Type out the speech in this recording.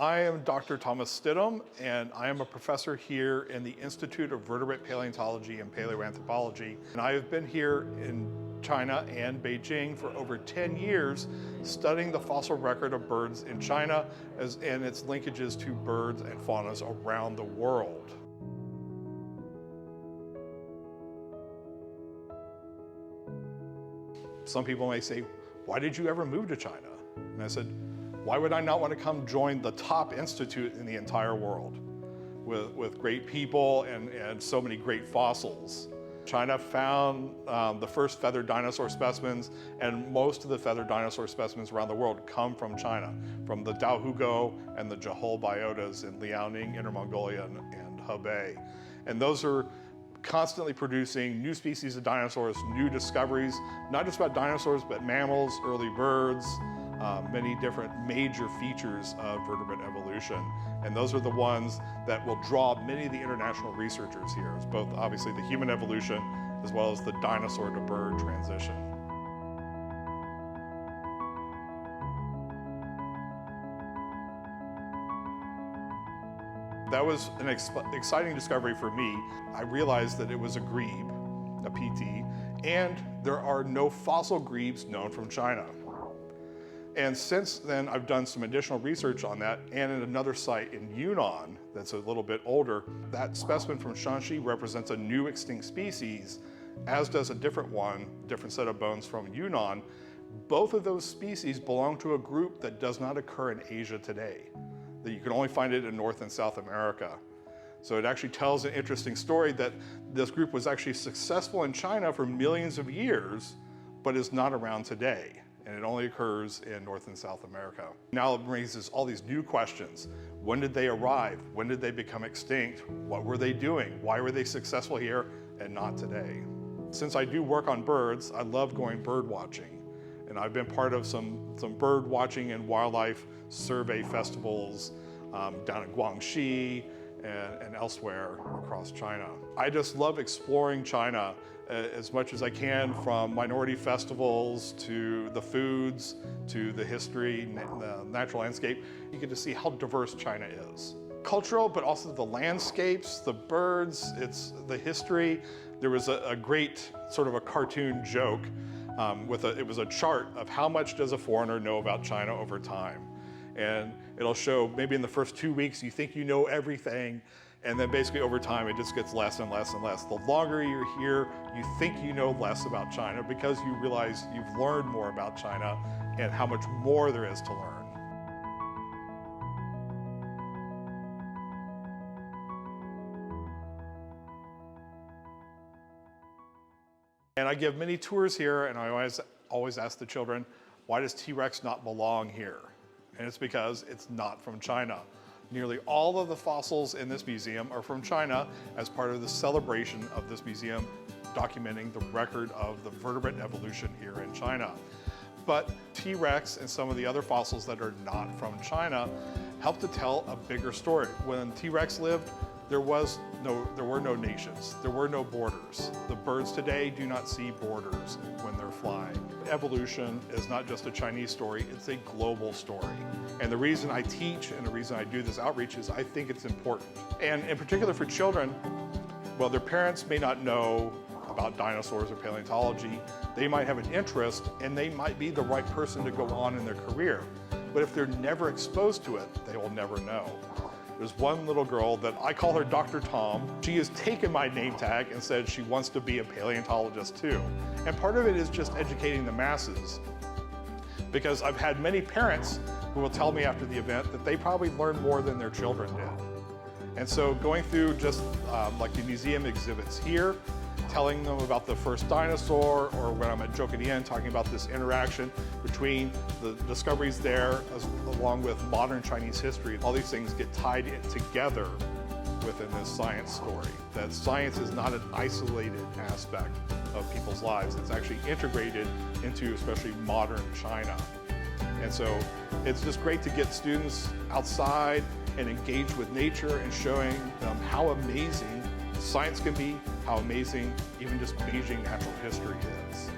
I am Dr. Thomas Stidham, and I am a professor here in the Institute of Vertebrate Paleontology and Paleoanthropology. And I have been here in China and Beijing for over 10 years studying the fossil record of birds in China and its linkages to birds and faunas around the world. Some people may say, why did you ever move to China? And I said, why would I not want to come join the top institute in the entire world with great people and so many great fossils? China found the first feathered dinosaur specimens, and most of the feathered dinosaur specimens around the world come from China, from the Daohugo and the Jehol biotas in Liaoning, Inner Mongolia, and Hebei. And those are constantly producing new species of dinosaurs, new discoveries, not just about dinosaurs, but mammals, early birds, many different major features of vertebrate evolution. And those are the ones that will draw many of the international researchers here, as both obviously the human evolution as well as the dinosaur to bird transition. That was an exciting discovery for me. I realized that it was a grebe, a PT, and there are no fossil grebes known from China. And since then, I've done some additional research on that, and at another site in Yunnan that's a little bit older. That specimen from Shanxi represents a new extinct species, as does a different set of bones from Yunnan. Both of those species belong to a group that does not occur in Asia today, that you can only find it in North and South America. So it actually tells an interesting story that this group was actually successful in China for millions of years, but is not around today. And it only occurs in North and South America. Now it raises all these new questions. When did they arrive? When did they become extinct? What were they doing? Why were they successful here and not today? Since I do work on birds, I love going bird watching. And I've been part of some bird watching and wildlife survey festivals down in Guangxi and elsewhere across China. I just love exploring China as much as I can, from minority festivals to the foods, to the history, the natural landscape. You get to see how diverse China is. Cultural, but also the landscapes, the birds, it's the history. There was a great sort of a cartoon joke it was a chart of how much does a foreigner know about China over time. And it'll show maybe in the first 2 weeks you think you know everything, and then basically over time it just gets less and less and less. The longer you're here, you think you know less about China because you realize you've learned more about China and how much more there is to learn. And I give many tours here, and I always ask the children, why does T-Rex not belong here? And it's because it's not from China. Nearly all of the fossils in this museum are from China as part of the celebration of this museum documenting the record of the vertebrate evolution here in China. But T-Rex and some of the other fossils that are not from China help to tell a bigger story. When T-Rex lived, there were no nations, there were no borders. The birds today do not see borders when they're flying. Evolution is not just a Chinese story, it's a global story. And the reason I teach and the reason I do this outreach is I think it's important. And in particular for children, well, their parents may not know about dinosaurs or paleontology. They might have an interest and they might be the right person to go on in their career. But if they're never exposed to it, they will never know. There's one little girl that I call her Dr. Tom. She has taken my name tag and said she wants to be a paleontologist too. And part of it is just educating the masses. Because I've had many parents who will tell me after the event that they probably learned more than their children did. And so going through just like the museum exhibits here, telling them about the first dinosaur, or when I'm at Zhoukoudian talking about this interaction between the discoveries there along with modern Chinese history. All these things get tied in together within this science story. That science is not an isolated aspect of people's lives. It's actually integrated into especially modern China. And so it's just great to get students outside and engage with nature and showing them how amazing science can be, how amazing even just Beijing natural history is.